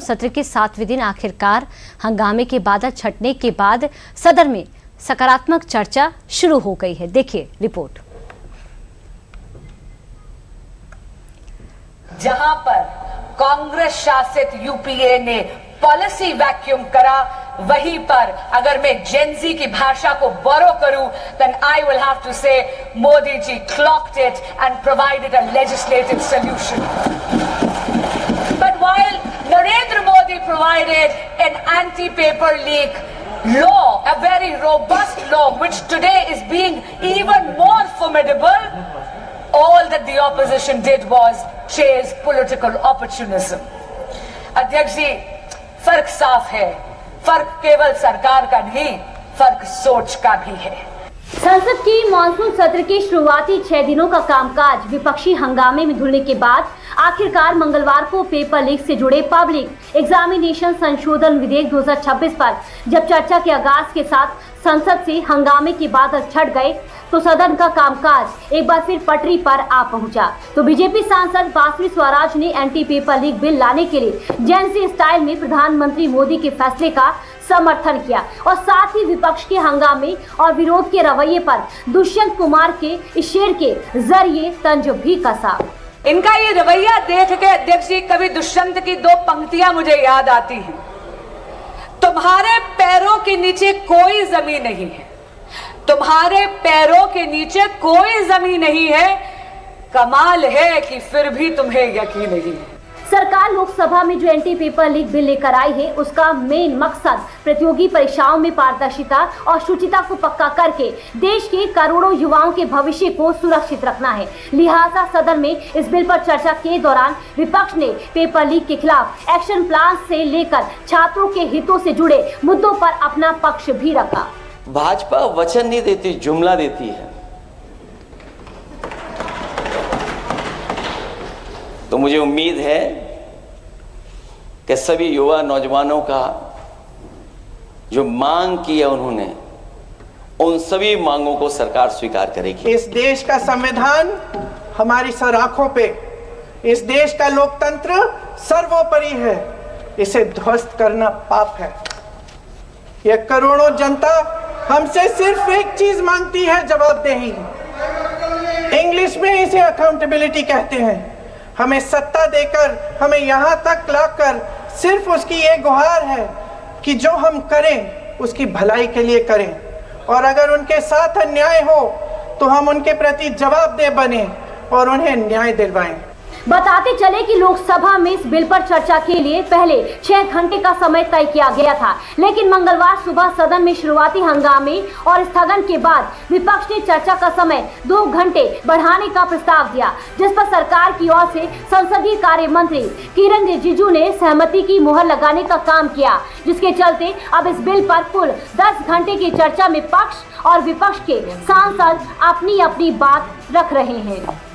सत्र के 7वें दिन आखिरकार हंगामे के बादल छटने के बाद सदन में सकारात्मक चर्चा शुरू हो गई है। देखिए रिपोर्ट। जहां पर कांग्रेस शासित यूपीए ने पॉलिसी वैक्यूम करा, वहीं पर अगर मैं जेनजी की भाषा को बोरो करूं, then I will have to say Modi ji clocked it and provided a legislative solution. But while Narendra Modi provided an anti-paper leak law, a very robust law, which today is being even more formidable, all that the opposition did was chase political opportunism. अध्यक्ष जी, फर्क साफ है, फर्क केवल सरकार का नहीं, फर्क सोच का भी है। संसद की मानसून सत्र के शुरुआती 6 दिनों का कामकाज विपक्षी हंगामे में धुलने के बाद आखिरकार मंगलवार को पेपर लीक से जुड़े पब्लिक एग्जामिनेशन संशोधन विधेयक 2026 पर जब चर्चा के आगाज के साथ संसद से हंगामे के बादल छट गए तो सदन का कामकाज एक बार फिर पटरी पर आ पहुंचा। तो बीजेपी सांसद बासुरी स्वराज ने एंटी पेपर लीक बिल लाने के लिए जेएनसी स्टाइल में प्रधानमंत्री मोदी के फैसले का समर्थन किया और साथ ही विपक्ष के हंगामे और विरोध के रवैये पर दुष्यंत कुमार के शेर के जरिए तंज भी कसा। इनका ये रवैया देख के अध्यक्ष जी कभी दुष्यंत की 2 पंक्तियां मुझे याद आती हैं। तुम्हारे पैरों के नीचे कोई जमीन नहीं है, तुम्हारे पैरों के नीचे कोई जमीन नहीं है, कमाल है कि फिर भी तुम्हें यकीन नहीं है। सरकार लोकसभा में जो एंटी पेपर लीक बिल लेकर आई है उसका मेन मकसद प्रतियोगी परीक्षाओं में पारदर्शिता और शुचिता को पक्का करके देश के करोड़ों युवाओं के भविष्य को सुरक्षित रखना है। लिहाजा सदन में इस बिल पर चर्चा के दौरान विपक्ष ने पेपर लीक के खिलाफ एक्शन प्लान से लेकर छात्रों के हितों से जुड़े मुद्दों पर अपना पक्ष भी रखा। भाजपा वचन नहीं देती, जुमला देती है। तो मुझे उम्मीद है कि सभी युवा नौजवानों का जो मांग की है उन्होंने, उन सभी मांगों को सरकार स्वीकार करेगी। इस देश का संविधान हमारी सर आंखों पे, इस देश का लोकतंत्र सर्वोपरि है, इसे ध्वस्त करना पाप है। यह करोड़ों जनता हमसे सिर्फ एक चीज मांगती है, जवाबदेही। इंग्लिश में इसे अकाउंटेबिलिटी कहते हैं। हमें सत्ता देकर, हमें यहाँ तक लाकर सिर्फ उसकी ये गुहार है कि जो हम करें उसकी भलाई के लिए करें, और अगर उनके साथ अन्याय हो तो हम उनके प्रति जवाबदेह बने और उन्हें न्याय दिलवाएं। बताते चले कि लोकसभा में इस बिल पर चर्चा के लिए पहले 6 घंटे का समय तय किया गया था, लेकिन मंगलवार सुबह सदन में शुरुआती हंगामे और स्थगन के बाद विपक्ष ने चर्चा का समय 2 घंटे बढ़ाने का प्रस्ताव दिया, जिस पर सरकार की ओर से संसदीय कार्य मंत्री किरण रिजिजू ने सहमति की मुहर लगाने का काम किया, जिसके चलते अब इस बिल पर कुल 10 घंटे की चर्चा में पक्ष और विपक्ष के सांसद अपनी अपनी बात रख रहे हैं।